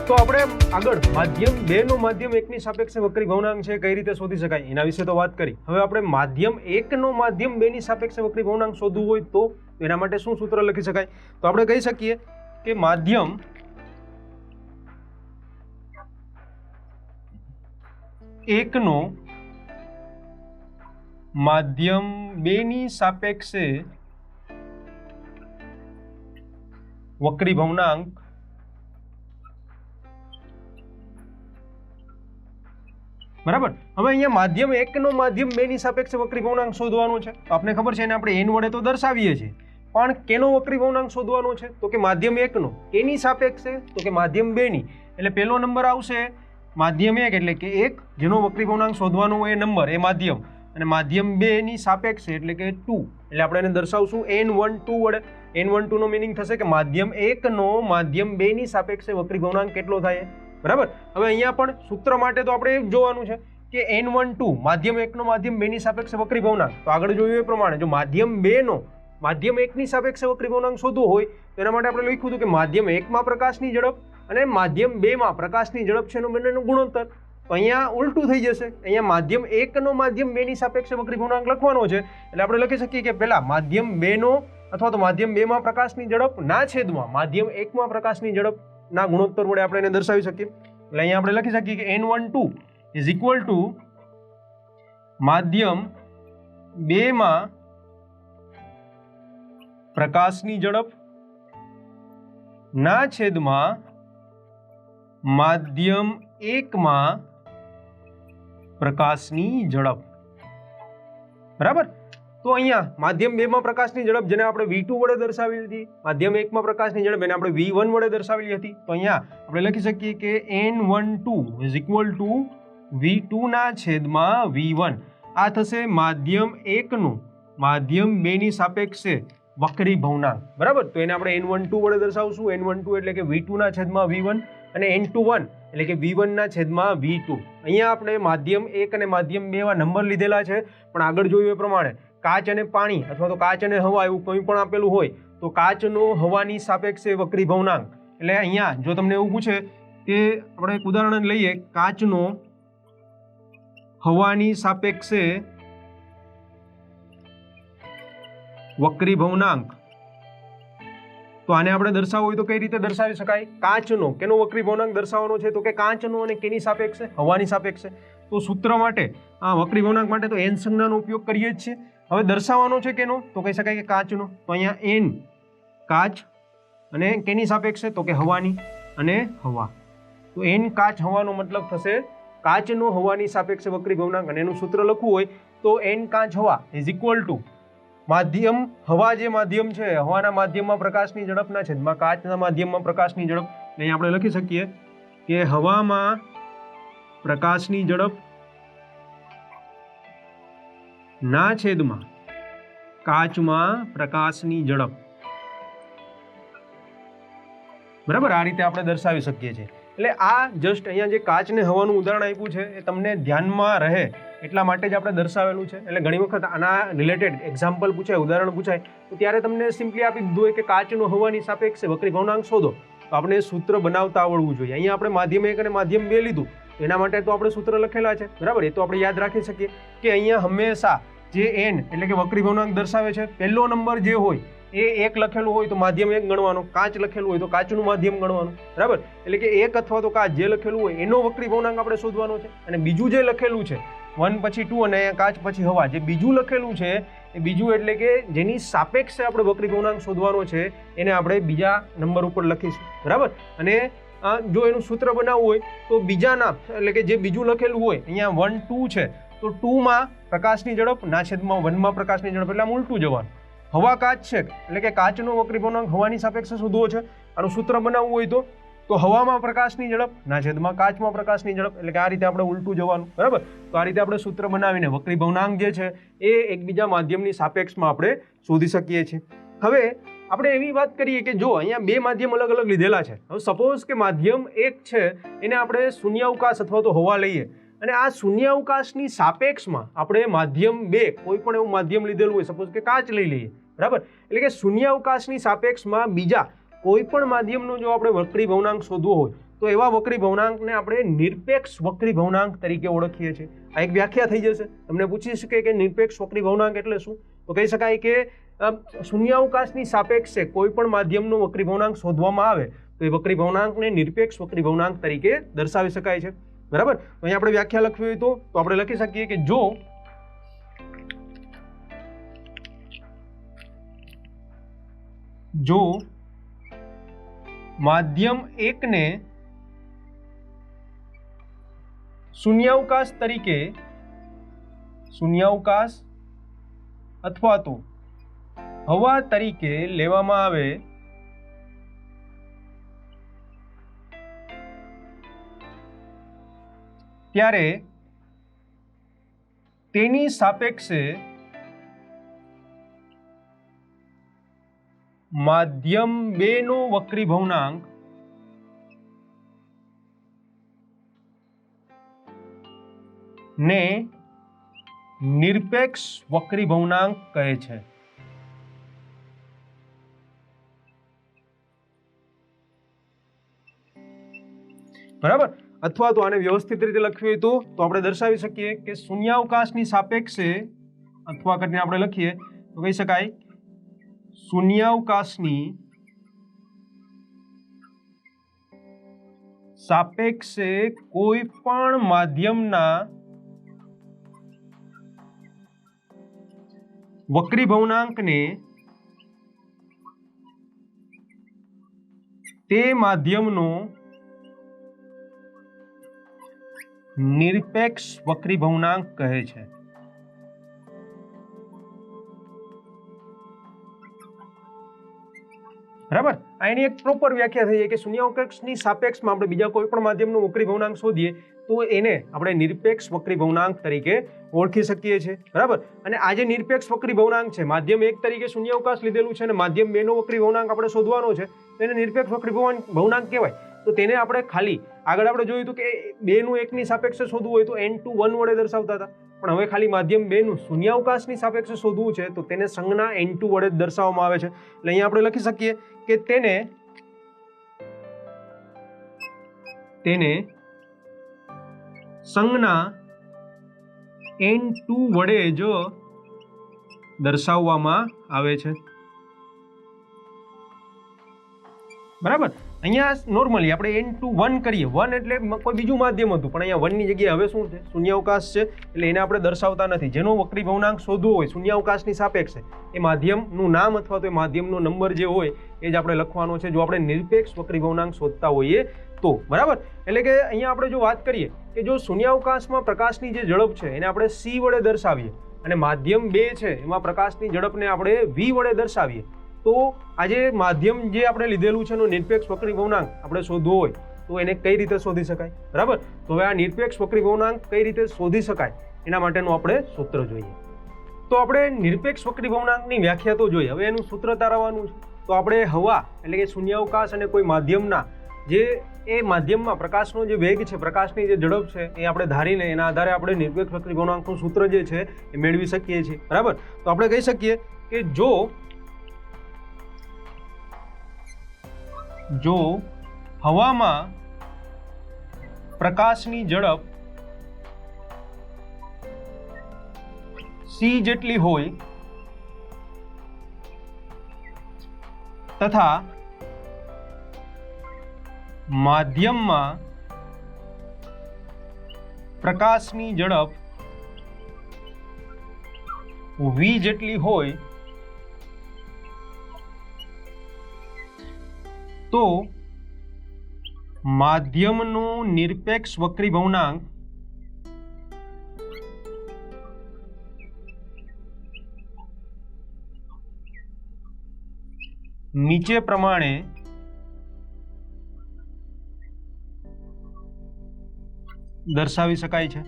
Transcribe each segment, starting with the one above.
તો આપણે આગળ માધ્યમ 2 નો માધ્યમ 1 ની સાપેક્ષે વક્રી ભવનાંક છે કઈ રીતે શોધી શકાય એના વિશે તો વાત કરી। હવે આપણે માધ્યમ 1 નો માધ્યમ 2 ની સાપેક્ષે વક્રી ભવનાંક શોધવું હોય તો એના માટે શું સૂત્ર લખી શકાય? તો આપણે કહી શકીએ કે માધ્યમ 1 નો માધ્યમ 2 ની સાપેક્ષે વક્રી ભવનાંક बराबर। હવે અહીંયા માધ્યમ 1 નો માધ્યમ 2 ની સાપેક્ષે વક્રી ભવનાંક શોધવાનો છે તો આપણે ખબર છે એને આપણે n વડે તો દર્શાવીએ છીએ પણ કેનો વક્રી ભવનાંક શોધવાનો છે તો કે માધ્યમ 1 નો કેની સાપેક્ષે તો કે માધ્યમ 2 ની। એટલે પહેલો નંબર આવશે માધ્યમ 1 એટલે કે 1 જેનો વક્રી ભવનાંક શોધવાનો હોય એ નંબર એ માધ્યમ અને માધ્યમ 2 ની સાપેક્ષે એટલે કે 2 એટલે આપણે એને દર્શાવશું n12 વડે। n12 નો મીનિંગ થશે કે માધ્યમ 1 નો માધ્યમ 2 ની સાપેક્ષે વક્રી ભવનાંક કેટલો થાય बराबर। હવે અહીંયા પણ સૂત્ર માટે તો આપણે એ જોવાનું છે કે n12 માધ્યમ 1 નો માધ્યમ 2 ની સાપેક્ષે વક્રી ભવનાંક તો આગળ જોયું એ પ્રમાણે જો માધ્યમ 2 નો માધ્યમ 1 ની સાપેક્ષે વક્રી ભવનાંક શોધવો હોય તો એના માટે આપણે લખ્યું હતું કે માધ્યમ 1 માં પ્રકાશની ઝડપ અને માધ્યમ 2 માં પ્રકાશની ઝડપ છે એનો બંનેનો ગુણોત્તર। તો અહીંયા ઉલટું થઈ જશે, અહીંયા માધ્યમ 1 નો માધ્યમ 2 ની સાપેક્ષે વક્રી ભવનાંક લખવાનો છે એટલે આપણે લખી શકીએ કે પહેલા માધ્યમ 2 નો અથવા તો માધ્યમ 2 માં પ્રકાશની ઝડપ ના છેદમાં માધ્યમ 1 માં પ્રકાશની ઝડપ ના ગુણોત્તર વડે આપણે એને દર્શાવી શકીએ। એટલે અહીંયા આપણે લખી શકીએ કે n12 ઇઝ ઇક્વલ ટુ માધ્યમ 2 માં પ્રકાશની ઝડપ ના છેદમાં માધ્યમ 1 માં પ્રકાશની ઝડપ બરાબર। તો અહીંયા માધ્યમ 2 માં પ્રકાશની ઝડપ જેને આપણે v2 વડે દર્શાવી હતી, માધ્યમ 1 માં પ્રકાશની ઝડપ એને આપણે v1 વડે દર્શાવેલી હતી। તો અહીંયા આપણે લખી શકીએ કે n12 is equal to v2 ના છેદમાં v1 આ થશે માધ્યમ 1 નું માધ્યમ 2 ની સાપેક્ષે વક્રી ભવનાંક બરાબર। તો એને આપણે n12 વડે દર્શાવશું, n12 એટલે કે v2 ના છેદમાં v1 અને n21 એટલે કે v1 ના છેદમાં v2। અહીંયા આપણે માધ્યમ 1 અને માધ્યમ 2 એવા નંબર લીધેલા છે પણ આગળ જોયું એ પ્રમાણે કાચ અને પાણી અથવા તો કાચ અને હવા એવું કંઈ પણ આપેલું હોય તો કાચનો હવાની સાપેક્ષે વક્રી ભવનાંક એટલે અહીંયા જો તમને એવું પૂછે કે આપણે એક ઉદાહરણ લઈએ કાચનો હવાની સાપેક્ષે વક્રી ભવનાંક તો આને આપણે દર્શાવવું હોય તો કઈ રીતે દર્શાવી શકાય? કાચનો કેનો વક્રી ભવનાંક દર્શાવવાનો છે તો કે કાચનો અને કેની સાપેક્ષે? હવાની સાપેક્ષે। તો સૂત્ર માટે આ વક્રી ભવનાંક માટે તો n સંજ્ઞાનો ઉપયોગ કરીએ જ છીએ। હવે દર્શાવવાનો છે કેનો તો કહી શકાય કે કાચનો તો અહીંયા n કાચ અને કેની સાપેક્ષે તો કે હવાની અને હવા તો n કાચ હવાનો મતલબ થશે કાચનો હવાની સાપેક્ષે વક્રી ભવનાંક અને એનું સૂત્ર લખવું હોય તો n કાચ હવા ઇઝ ઇક્વલ ટુ માધ્યમ હવા જે માધ્યમ છે હવાના માધ્યમમાં પ્રકાશની ઝડપના છેદમાં કાચના માધ્યમમાં પ્રકાશની ઝડપ અહીં આપણે લખી શકીએ કે હવામાં પ્રકાશની ઝડપ ના છેદમાં કાચમાં પ્રકાશની ઝડપ બરાબર આ રીતે આપણે દર્શાવી શકીએ છીએ। એટલે આ જસ્ટ અહીંયા જે કાચ ને હવાનું ઉદાહરણ આપ્યું છે એ તમને ધ્યાનમાં રહે એટલા માટે જ આપણે દર્શાવેલું છે। એટલે ઘણી વખત આના રિલેટેડ એક્ઝામ્પલ પૂછાય ઉદાહરણ પૂછાય તો ત્યારે તમને સિમ્પલી આપી દીધું હોય કે કાચનો હવાની સાપેક્ષે વક્રી ભવનાંક શોધો તો આપણે સૂત્ર બનાવતા આવડવું જોઈએ। અહીંયા આપણે માધ્યમ 1 અને માધ્યમ 2 લીધું એના માટે તો આપણે સૂત્ર લખેલા છે બરાબર, એ તો આપણે યાદ રાખી શકીએ કે અહીંયા હંમેશા જે n એટલે કે વક્રી ભવનાંક દર્શાવે છે પહેલો નંબર જે હોય એ 1 લખેલું હોય તો માધ્યમ 1 ગણવાનો, કાચ લખેલું હોય તો કાચનું માધ્યમ ગણવાનું બરાબર। એટલે કે 1 અથવા તો કાચ જે લખેલું હોય એનો વક્રી ભવનાંક આપણે શોધવાનો છે અને બીજું જે લખેલું છે 1 પછી 2 અને કાચ પછી હવા જે બીજું લખેલું છે એ બીજું એટલે કે જેની સાપેક્ષે આપણે વક્રી ભવનાંક શોધવાનો છે એને આપણે બીજા નંબર ઉપર લખીશું બરાબર। અને જો એનું સૂત્ર બનાવવું હોય તો બીજાના એટલે કે જે બીજું લખેલું હોય અહીંયા 1 2 છે તો 2 માં પ્રકાશની ઝડપ ના છેદમાં 1 માં પ્રકાશની ઝડપ એટલે આમ ઉલટું જવાનું। હવા કાચ છે એટલે કે કાચનો વક્રી ભવનાંક હવાની સાપેક્ષે શોધવો છે આનું સૂત્ર બનાવવું હોય તો હવામાં પ્રકાશની ઝડપ ના છેદમાં કાચમાં પ્રકાશની ઝડપ એટલે કે આ રીતે આપણે ઉલટું જવાનું બરાબર। તો આ રીતે આપણે સૂત્ર બનાવીને વક્રી ભવનાંક જે છે એ એકબીજા માધ્યમની સાપેક્ષમાં આપણે શોધી શકીએ છીએ। હવે આપણે એવી વાત કરીએ કે જો અહીંયા બે માધ્યમ અલગ અલગ લીધેલા છે, હવે સપોઝ કે માધ્યમ 1 છે એને આપણે શૂન્યાવકાશ અથવા તો હવા લઈએ અને આ શૂન્યાવકાશની સાપેક્ષમાં આપણે માધ્યમ 2 કોઈ પણ એવું માધ્યમ લીધેલું હોય સપોઝ કે કાચ લઈ લઈએ બરાબર। એટલે કે શૂન્યાવકાશની સાપેક્ષમાં બીજા કોઈ પણ માધ્યમનો જો આપણે વક્રી ભવનાંક શોધવો હોય તો એવા વક્રી ભવનાંકને આપણે નિરપેક્ષ વક્રી ભવનાંક તરીકે ઓળખીએ છીએ. આ એક વ્યાખ્યા થઈ જશે. તમને પૂછી શકે કે નિરપેક્ષ વક્રી ભવનાંક એટલે શું, તો કહી શકાય કે શૂન્યાવકાશની સાપેક્ષે કોઈ પણ માધ્યમનો વક્રી ભવનાંક શોધવામાં આવે તો એ વક્રી ભવનાંકને નિરપેક્ષ વક્રી ભવનાંક તરીકે દર્શાવી શકાય છે. બરાબર. તો અહીંયા આપણે વ્યાખ્યા લખવી હોય તો આપણે લખી શકીએ કે જો માધ્યમ એકને શૂન્યાવકાશ અથવા તો હવા તરીકે લેવામાં આવે ત્યારે તેની સાપેક્ષે માધ્યમ 2 નો વક્રી ભવનાંક ને નિરપેક્ષ વક્રી ભવનાંક કહે છે. બરાબર. અથવા તો આને વ્યવસ્થિત રીતે લખવી હોય તો આપણે દર્શાવી શકીએ કે શૂન્યાવકાશની સાપેક્ષે અથવા કરીને આપણે લખીએ તો કહી શકાય શૂન્યાવકાશની સાપેક્ષે કોઈ પણ માધ્યમના વક્રી ભવનાંકને તે માધ્યમનો નિરપેક્ષ વક્રી ભવનાંક કહે છે. બરાબર. આ એની એક પ્રોપર વ્યાખ્યા થઈ કે શૂન્યાવકાશની સાપેક્ષમાં આપણે બીજા કોઈ પણ માધ્યમનો વક્રી ભવનાંક શોધીએ તો એને આપણે નિરપેક્ષ વક્રી ભવનાંક તરીકે ઓળખી શકીએ છીએ. બરાબર. અને આ જે નિરપેક્ષ વક્રી ભવનાંક છે, માધ્યમ 1 તરીકે શૂન્યાવકાશ લીધેલું છે અને માધ્યમ 2 નો વક્રી ભવનાંક આપણે શોધવાનો છે, તો એને નિરપેક્ષ વક્રી ભવનાંક કહેવાય. તો તેને આપણે ખાલી આગળ આપણે જોયું હતું કે 2 નું 1 ની સાપેક્ષે શોધવું હોય તો n2 1 વડે દર્શાવતા હતા, પણ હવે ખાલી માધ્યમ 2 નું શૂન્યાવકાશની સાપેક્ષે શોધવું છે તો તેને સંજ્ઞા n2 વડે જ દર્શાવવામાં આવે છે. એટલે અહીંયા આપણે લખી શકીએ કે તેને સંજ્ઞા n2 વડે જ દર્શાવવામાં આવે છે. બરાબર. અહીંયા નોર્મલી આપણે n2 1 કરીએ, 1 એટલે કોઈ બીજું માધ્યમ હતું, પણ અહીંયા 1 ની જગ્યાએ હવે શું છે, શૂન્યાવકાશ છે, એટલે એને આપણે દર્શાવતા નથી. જેનો વક્રી ભવનાંક શોધવો હોય શૂન્યાવકાશની સાપેક્ષે એ માધ્યમનું નામ અથવા તો એ માધ્યમનો નંબર જે હોય એ જ આપણે લખવાનો છે જો આપણે નિરપેક્ષ વક્રી ભવનાંક શોધતા હોઈએ તો. બરાબર. એટલે કે અહીંયા આપણે જો વાત કરીએ કે જો શૂન્યાવકાશમાં પ્રકાશની જે ઝડપ છે એને આપણે c વડે દર્શાવીએ અને માધ્યમ 2 છે એમાં પ્રકાશની ઝડપને આપણે v વડે દર્શાવીએ તો આજે માધ્યમ જે આપણે લીધેલું છે એનો નિરપેક્ષ વક્રી ભવનાંક આપણે શોધવો હોય તો એને કઈ રીતે શોધી શકાય. બરાબર. તો હવે આ નિરપેક્ષ વક્રી ભવનાંક કઈ રીતે શોધી શકાય એના માટેનું આપણે સૂત્ર જોઈએ. તો આપણે નિરપેક્ષ વક્રી ભવનાંકની વ્યાખ્યા તો જોઈએ, હવે એનું સૂત્ર તારવવાનું છે. તો આપણે હવા એટલે કે શૂન્યાવકાશ અને કોઈ માધ્યમના જે એ માધ્યમમાં પ્રકાશનો જે વેગ છે, પ્રકાશની જે ઝડપ છે એ આપણે ધારીને એના આધારે આપણે નિરપેક્ષ વક્રી ભવનાંકનું સૂત્ર જે છે એ મેળવી શકીએ છીએ. બરાબર. તો આપણે કહી શકીએ કે જો હવામાં પ્રકાશની ઝડપ c જેટલી હોય તથા માધ્યમમાં પ્રકાશની ઝડપ v જેટલી હોય તો માધ્યમનો નિરપેક્ષ વક્રી ભવનાંક નીચે પ્રમાણે દર્શાવી શકાય છે.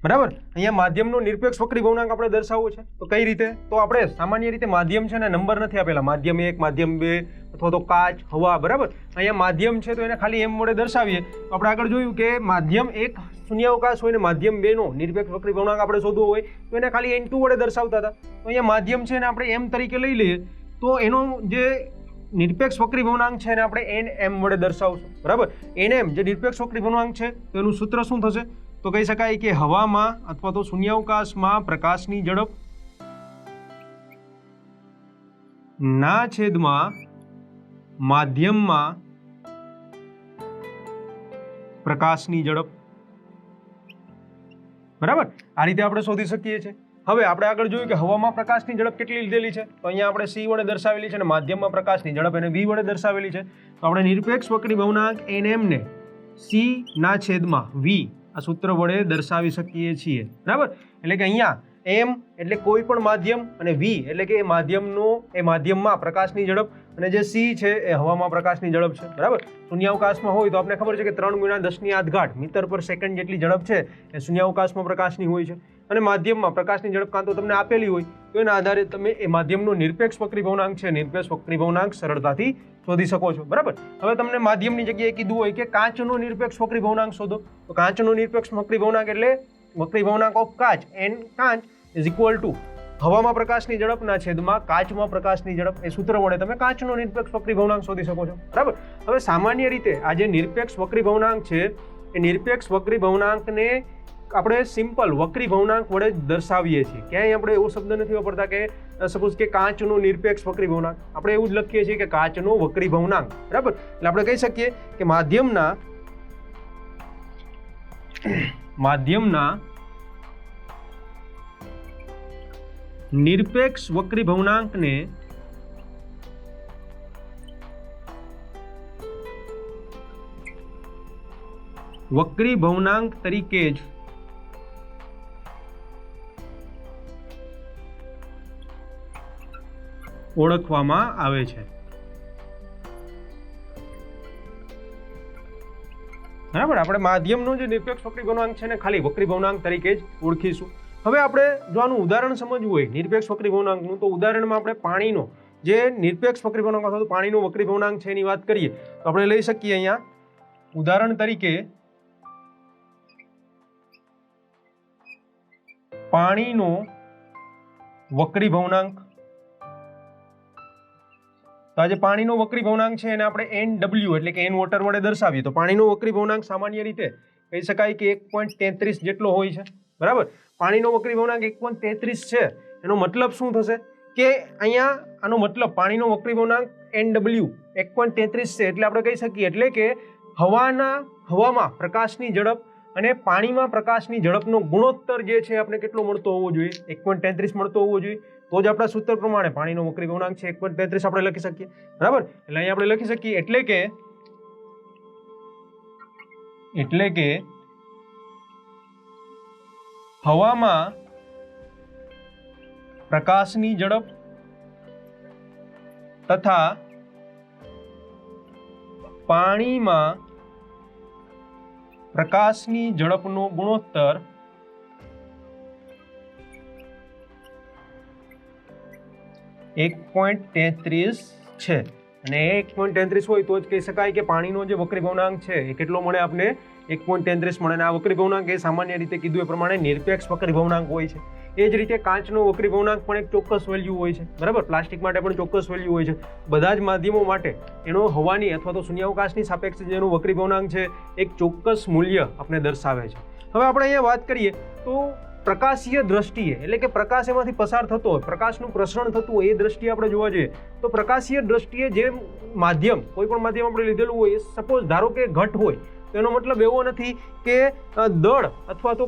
બરાબર. અહીંયા માધ્યમનો નિરપેક્ષ વક્રી ભવનાંક આપણે દર્શાવવો છે તો કઈ રીતે, તો આપણે સામાન્ય રીતે માધ્યમ છે ને નંબર નથી આપેલા, માધ્યમ 1 માધ્યમ 2 અથવા તો કાચ, હવા. બરાબર. અહીંયા માધ્યમ છે તો એને ખાલી m વડે દર્શાવીએ તો આપણે આગળ જોયું કે માધ્યમ 1 શૂન્યાવકાશ હોય ને માધ્યમ 2 નો નિરપેક્ષ વક્રી ભવનાંક આપણે શોધવો હોય તો એને ખાલી n2 વડે દર્શાવતા હતા. તો અહીંયા માધ્યમ છે ને આપણે m તરીકે લઈ લઈએ તો એનો જે નિરપેક્ષ વક્રી ભવનાંક છે એને આપણે એન એમ વડે દર્શાવશું, બરાબર. એન એમ જે નિરપેક્ષ વક્રી ભવનાંક છે તો એનું સૂત્ર શું થશે? તો કહી શકાય કે હવામાં અથવા તો શૂન્યાવકાશમાં પ્રકાશની ઝડપ ના છેદમાં માધ્યમમાં પ્રકાશની ઝડપ, બરાબર. આ રીતે આપણે શોધી શકીએ છીએ. હવે આપણે આગળ જોયું કે હવામાં પ્રકાશની ઝડપ કેટલી લીધેલી છે, તો અહીંયા આપણે સી વડે દર્શાવેલી છે અને માધ્યમમાં પ્રકાશની ઝડપ એને વી વડે દર્શાવેલી છે. તો આપણે નિરપેક્ષ વક્રી ભવનાંક એન એમ ને સી ના છેદમાં વી આ સૂત્ર વડે દર્શાવી શકીએ છીએ, બરાબર. એટલે કે અહીંયા એમ એટલે કોઈ પણ માધ્યમ અને વી એટલે કે એ માધ્યમમાં પ્રકાશની ઝડપ અને જે સી છે એ હવામાં પ્રકાશની ઝડપ છે, બરાબર. શૂન્યાવકાશમાં હોય તો આપણે ખબર છે કે 3 × 10⁸ મીટર પર સેકન્ડ જેટલી ઝડપ છે એ શૂન્યાવકાશમાં પ્રકાશની હોય છે અને માધ્યમમાં પ્રકાશની ઝડપ કાં તો તમને આપેલી હોય તો એના આધારે તમે એ માધ્યમનો નિરપેક્ષ વક્રી ભવનાંક છે નિરપેક્ષ વક્રી ભવનાંક સરળતાથી શોધી શકો છો, બરાબર. હવે તમને માધ્યમની જગ્યાએ કીધું હોય કે કાચનો નિરપેક્ષ વક્રી ભવનાંક શોધો, તો કાચનો નિરપેક્ષ વક્રી ભવનાંક એટલે વક્રી ભવનાંક ઓફ કાચ એન કાચ ઇઝ ઇક્વલ ટુ હવામાં પ્રકાશની ઝડપના છેદમાં કાચમાં પ્રકાશની ઝડપ. એ સૂત્ર વડે તમે કાચનો નિરપેક્ષ વક્રી ભવનાંક શોધી શકો છો, બરાબર. હવે સામાન્ય રીતે આ જે નિરપેક્ષ વક્રી ભવનાંક છે એ નિરપેક્ષ વક્રી ભવનાંકને આપણે સિમ્પલ વક્રી ભવનાંક વડે દર્શાવીએ છીએ. ક્યાંય આપણે એવો શબ્દ નથી વાપરતા કે સપોઝ કે કાચનો નિરપેક્ષ વક્રી ભવનાંક, આપણે એવું જ લખીએ છીએ કે કાચનો વક્રી ભવનાંક, બરાબર. એટલે આપણે કહી શકીએ કે માધ્યમના નિરપેક્ષ વક્રી ભવનાંકને વક્રી ભવનાંક તરીકે જ ઓળખવામાં આવે છે, બરાબર. આપણે માધ્યમનો જે નિરપેક્ષ વક્રી ભવનાંક છે ને ખાલી વક્રી ભવનાંક તરીકે જ ઓળખીશું. હવે આપણે જો આનું ઉદાહરણ સમજવું હોય નિરપેક્ષ વક્રી ભવનાંકનું, તો ઉદાહરણમાં આપણે પાણીનો જે નિરપેક્ષ વક્રી ભવનાંક અથવા તો પાણીનો વક્રી ભવનાંક છે એની વાત કરીએ તો આપણે લઈ શકીએ અહીંયા ઉદાહરણ તરીકે પાણીનો વક્રી ભવનાંક. તો આજે પાણીનો વક્રી ભવનાંક છે એને આપણે NW એટલે કે એન વોટર વડે દર્શાવીએ તો પાણીનો વક્રી ભવનાંક સામાન્ય રીતે કહી શકાય કે 1.33 જેટલો હોય છે, બરાબર. પાણીનો વક્રી ભવનાંક 1.33 છે એનો મતલબ શું થશે કે અહીંયા આનો મતલબ પાણીનો વક્રી ભવનાંક NW 1.33 છે એટલે આપણે કહી શકીએ એટલે કે હવામાં પ્રકાશની ઝડપ અને પાણીમાં પ્રકાશની ઝડપનો ગુણોત્તર જે છે આપણે કેટલો મળતો હોવો જોઈએ? 1.33 મળતો હોવો જોઈએ. તો જ આપણા સૂત્ર પ્રમાણે પાણીનો વક્રી ભવનાંક છે 1.33 આપણે લખી શકીએ, બરાબર. એટલે અહીંયા આપણે લખી શકીએ એટલે કે હવામાં પ્રકાશની ઝડપ તથા પાણીમાં પ્રકાશની ઝડપનો ગુણોત્તર 1.33 છે અને 1.33 હોય તો જ કહી શકાય કે પાણીનો જે વક્રી ભવનાંક છે એ કેટલો મળે આપણે? 1.33 મળે. અને આ વક્રી ભવનાંક એ સામાન્ય રીતે કીધું એ પ્રમાણે નિરપેક્ષ વક્રી ભવનાંક હોય છે. એ જ રીતે કાચનો વક્રી ભવનાંક પણ એક ચોક્કસ વેલ્યુ હોય છે, બરાબર. પ્લાસ્ટિક માટે પણ ચોક્કસ વેલ્યુ હોય છે. બધા જ માધ્યમો માટે એનો હવાની અથવા તો શૂન્યાવકાશની સાપેક્ષે જેનું વક્રી ભવનાંક છે એક ચોક્કસ મૂલ્ય આપણે દર્શાવે છે. હવે આપણે અહીંયા વાત કરીએ તો પ્રકાશીય દ્રષ્ટિએ એટલે કે પ્રકાશ એમાંથી પસાર થતો હોય, પ્રકાશનું પ્રસરણ થતું હોય એ દ્રષ્ટિએ આપણે જોવા જોઈએ તો પ્રકાશીય દ્રષ્ટિએ જે માધ્યમ કોઈ પણ માધ્યમ આપણે લીધેલું હોય સપોઝ ધારો કે ઘટ હોય તો એનો મતલબ એવો નથી કે દળ અથવા તો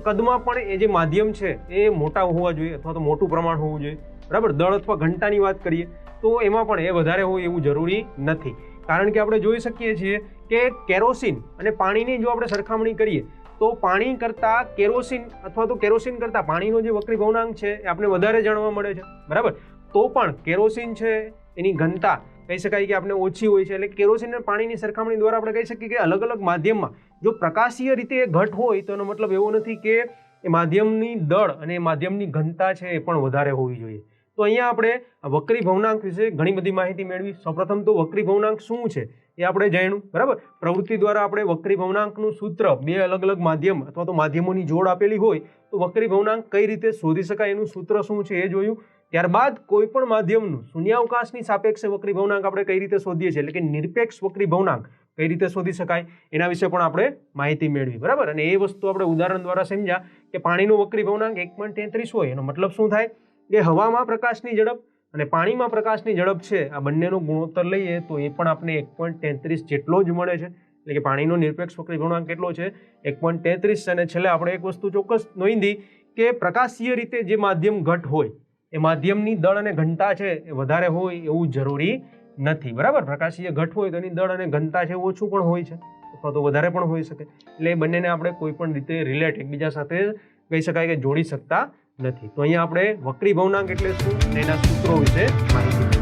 કદમાં પણ એ જે માધ્યમ છે એ મોટા હોવા જોઈએ અથવા તો મોટું પ્રમાણ હોવું જોઈએ, બરાબર. દળ અથવા ઘનતાની વાત કરીએ તો એમાં પણ એ વધારે હોય એવું જરૂરી નથી. કારણ કે આપણે જોઈ શકીએ છીએ કે કેરોસીન અને પાણીની જો આપણે સરખામણી કરીએ તો પાણી કરતાં કેરોસીન અથવા તો કેરોસીન કરતાં પાણીનો જે વક્રી ભવનાંક છે એ આપણે વધારે જાણવા મળે છે, બરાબર. તો પણ કેરોસીન છે એની ઘનતા કહી શકાય કે આપણે ઓછી હોય છે. એટલે કેરોસીન અને પાણીની સરખામણી દ્વારા આપણે કહી શકીએ કે અલગ અલગ માધ્યમમાં જો પ્રકાશીય રીતે ઘટ હોય તો એનો મતલબ એવો નથી કે એ માધ્યમની દળ અને માધ્યમની ઘનતા છે એ પણ વધારે હોવી જોઈએ. તો અહીંયા આપણે વક્રી ભવનાંક વિશે ઘણી બધી માહિતી મેળવી. સૌપ્રથમ તો વક્રી ભવનાંક શું છે એ આપણે જાણ્યું, બરાબર. પ્રવૃત્તિ દ્વારા આપણે વક્રી ભવનાંકનું સૂત્ર બે અલગ અલગ માધ્યમ અથવા તો માધ્યમોની જોડ આપેલી હોય તો વક્રી ભવનાંક કઈ રીતે શોધી શકાય એનું સૂત્ર શું છે એ જોયું. ત્યારબાદ કોઈ પણ માધ્યમનું શૂન્યાવકાશની સાપેક્ષે વક્રી ભવનાંક આપણે કઈ રીતે શોધીએ છીએ, એટલે કે નિરપેક્ષ વક્રી ભવનાંક કઈ રીતે શોધી શકાય એના વિશે પણ આપણે માહિતી મેળવી, બરાબર. અને એ વસ્તુ આપણે ઉદાહરણ દ્વારા સમજ્યા કે પાણીનું વક્રી ભવનાંક 1.33 હોય. એનો મતલબ શું થાય કે હવામાં પ્રકાશની ઝડપ અને પાણીમાં પ્રકાશની ઝડપ છે, આ બંનેનો ગુણોત્તર લઈએ તો એ પણ આપણે 1.33 જેટલો જ મળે છે. એટલે કે પાણીનો નિરપેક્ષ વક્રી ભવનાંક કેટલો છે, 1.33. અને છેલ્લે આપણે એક વસ્તુ ચોક્કસ નોંધી કે પ્રકાશીય રીતે જે માધ્યમ ઘટ હોય એ માધ્યમની દળ અને ઘનતા છે એ વધારે હોય એવું જરૂરી નથી, બરાબર. પ્રકાશીય ઘટ હોય તો એની દળ અને ઘનતા છે ઓછું પણ હોય છે અથવા તો વધારે પણ હોઈ શકે. એટલે એ બંનેને આપણે કોઈ પણ રીતે રિલેટ એકબીજા સાથે કહી શકાય કે જોડી શકતા નથી. તો અહીંયા આપણે વક્રી ભવનાંક એટલે શું અને એના સૂત્રો વિશે માહિતી